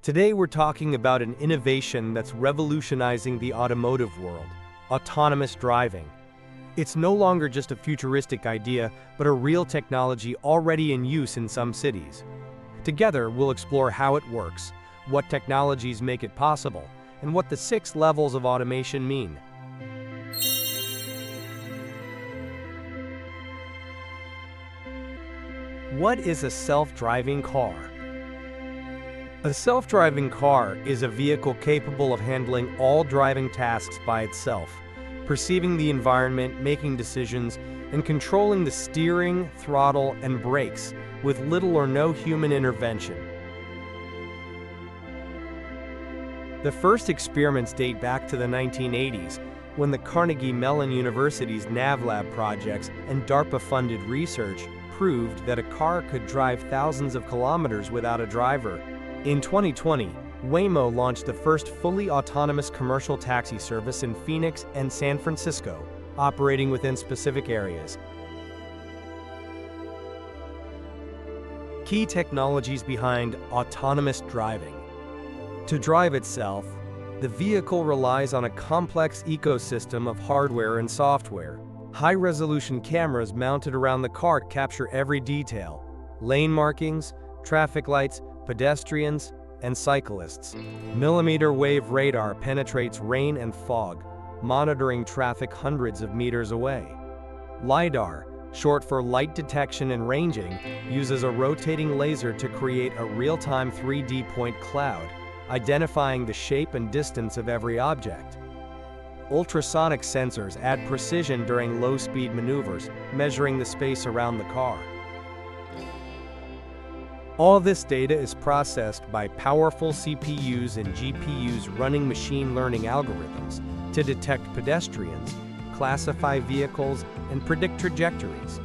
Today we're talking about an innovation that's revolutionizing the automotive world: autonomous driving. It's no longer just a futuristic idea, but a real technology already in use in some cities. Together, we'll explore how it works, what technologies make it possible, and what the 6 levels of automation mean. What is a self-driving car? A self-driving car is a vehicle capable of handling all driving tasks by itself, perceiving the environment, making decisions, and controlling the steering, throttle, and brakes with little or no human intervention. The first experiments date back to the 1980s, when the Carnegie Mellon University's NavLab projects and DARPA-funded research proved that a car could drive thousands of kilometers without a driver. In 2020, Waymo launched the first fully autonomous commercial taxi service in Phoenix and San Francisco, operating within specific areas. Key technologies behind autonomous driving. To drive itself, the vehicle relies on a complex ecosystem of hardware and software. High-resolution cameras mounted around the car capture every detail: lane markings, traffic lights, pedestrians, and cyclists. Millimeter wave radar penetrates rain and fog, monitoring traffic hundreds of meters away. LiDAR, short for light detection and ranging, uses a rotating laser to create a real-time 3D point cloud, identifying the shape and distance of every object. Ultrasonic sensors add precision during low-speed maneuvers, measuring the space around the car. All this data is processed by powerful CPUs and GPUs running machine learning algorithms to detect pedestrians, classify vehicles, and predict trajectories.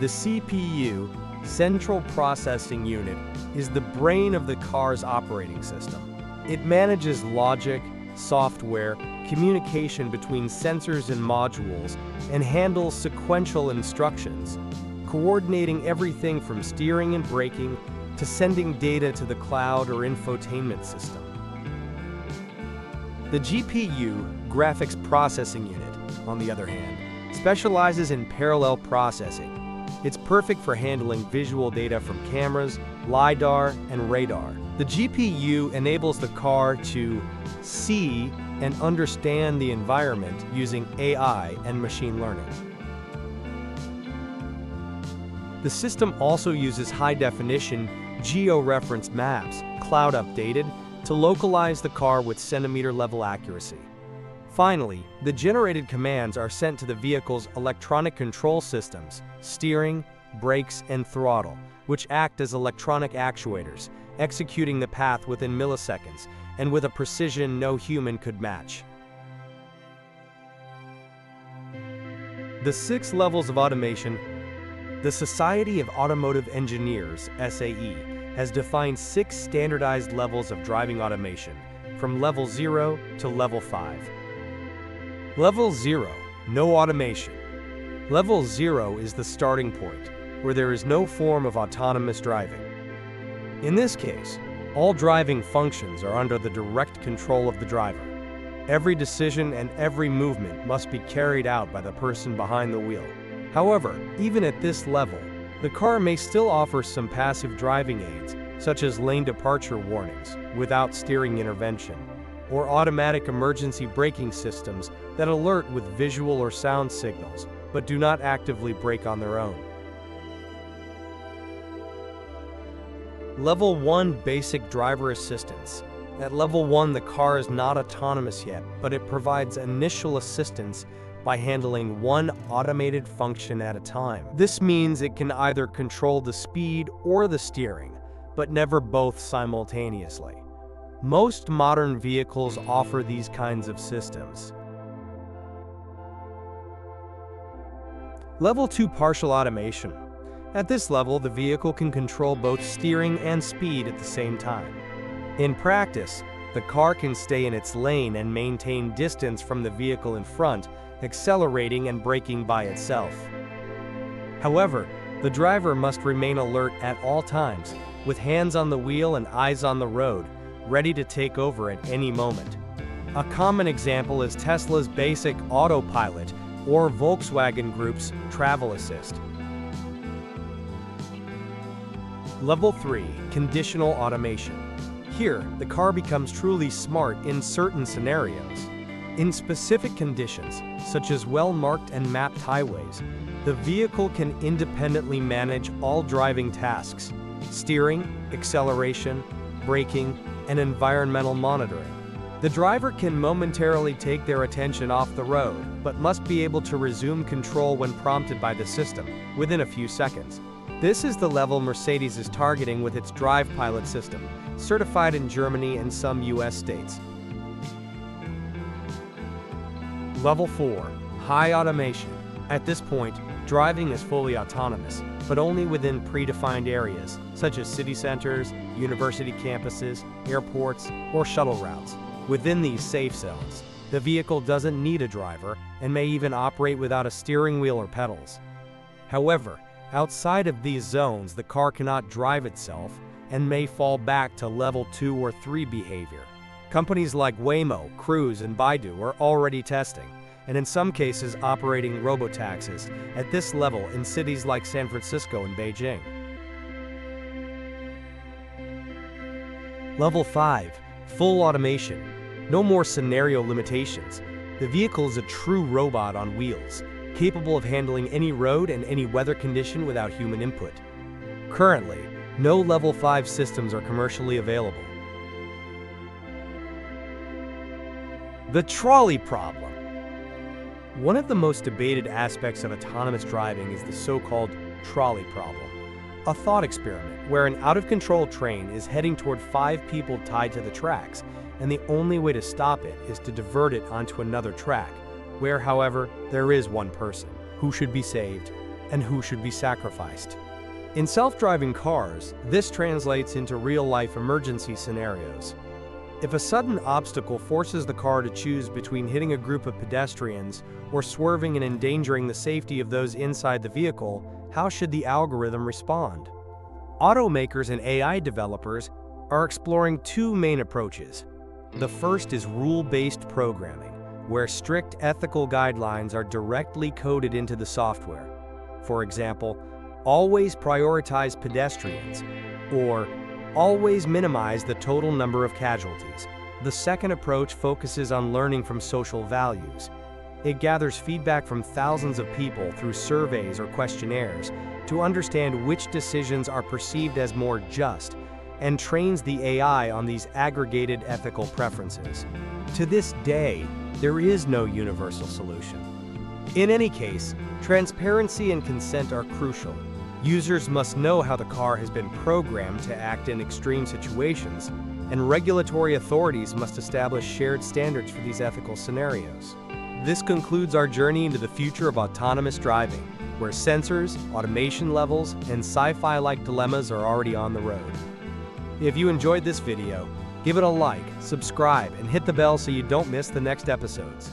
The CPU, Central Processing Unit, is the brain of the car's operating system. It manages logic, software, communication between sensors and modules, and handles sequential instructions, coordinating everything from steering and braking to sending data to the cloud or infotainment system. The GPU, Graphics Processing Unit, on the other hand, specializes in parallel processing. It's perfect for handling visual data from cameras, LiDAR, and radar. The GPU enables the car to see and understand the environment using AI and machine learning. The system also uses high-definition geo-reference maps, cloud-updated, to localize the car with centimeter-level accuracy. Finally, the generated commands are sent to the vehicle's electronic control systems, steering, brakes, and throttle, which act as electronic actuators, executing the path within milliseconds and with a precision no human could match. The 6 levels of automation. The Society of Automotive Engineers, SAE, has defined 6 standardized levels of driving automation, from level 0 to level 5. Level 0, no automation. Level 0 is the starting point, where there is no form of autonomous driving. In this case, all driving functions are under the direct control of the driver. Every decision and every movement must be carried out by the person behind the wheel. However, even at this level, the car may still offer some passive driving aids, such as lane departure warnings, without steering intervention, or automatic emergency braking systems that alert with visual or sound signals, but do not actively brake on their own. Level 1 Basic Driver Assistance. At Level 1, the car is not autonomous yet, but it provides initial assistance by handling one automated function at a time. This means it can either control the speed or the steering, but never both simultaneously. Most modern vehicles offer these kinds of systems. Level 2 Partial Automation. At this level, the vehicle can control both steering and speed at the same time. In practice, the car can stay in its lane and maintain distance from the vehicle in front, accelerating and braking by itself. However, the driver must remain alert at all times, with hands on the wheel and eyes on the road, ready to take over at any moment. A common example is Tesla's basic Autopilot or Volkswagen Group's Travel Assist. Level 3. Conditional automation. Here, the car becomes truly smart in certain scenarios. In specific conditions, such as well-marked and mapped highways, the vehicle can independently manage all driving tasks: steering, acceleration, braking, and environmental monitoring. The driver can momentarily take their attention off the road, but must be able to resume control when prompted by the system, within a few seconds. This is the level Mercedes is targeting with its Drive Pilot system, certified in Germany and some US states. Level 4. High automation. At this point, driving is fully autonomous, but only within predefined areas, such as city centers, university campuses, airports, or shuttle routes. Within these safe zones, the vehicle doesn't need a driver and may even operate without a steering wheel or pedals. However, outside of these zones, the car cannot drive itself and may fall back to level 2 or 3 behavior. Companies like Waymo, Cruise, and Baidu are already testing, and in some cases operating robotaxis at this level in cities like San Francisco and Beijing. Level 5. Full automation. No more scenario limitations. The vehicle is a true robot on wheels, capable of handling any road and any weather condition without human input. Currently, no Level 5 systems are commercially available. The trolley problem. One of the most debated aspects of autonomous driving is the so-called trolley problem, a thought experiment where an out-of-control train is heading toward 5 people tied to the tracks, and the only way to stop it is to divert it onto another track, where, however, there is one person who should be saved and who should be sacrificed. In self-driving cars, this translates into real-life emergency scenarios. If a sudden obstacle forces the car to choose between hitting a group of pedestrians or swerving and endangering the safety of those inside the vehicle, how should the algorithm respond? Automakers and AI developers are exploring 2 main approaches. The first is rule-based programming, where strict ethical guidelines are directly coded into the software. For example, always prioritize pedestrians, or always minimize the total number of casualties. The second approach focuses on learning from social values. It gathers feedback from thousands of people through surveys or questionnaires to understand which decisions are perceived as more just, and trains the AI on these aggregated ethical preferences. To this day, there is no universal solution. In any case, transparency and consent are crucial. Users must know how the car has been programmed to act in extreme situations, and regulatory authorities must establish shared standards for these ethical scenarios. This concludes our journey into the future of autonomous driving, where sensors, automation levels, and sci-fi-like dilemmas are already on the road. If you enjoyed this video, give it a like, subscribe, and hit the bell so you don't miss the next episodes.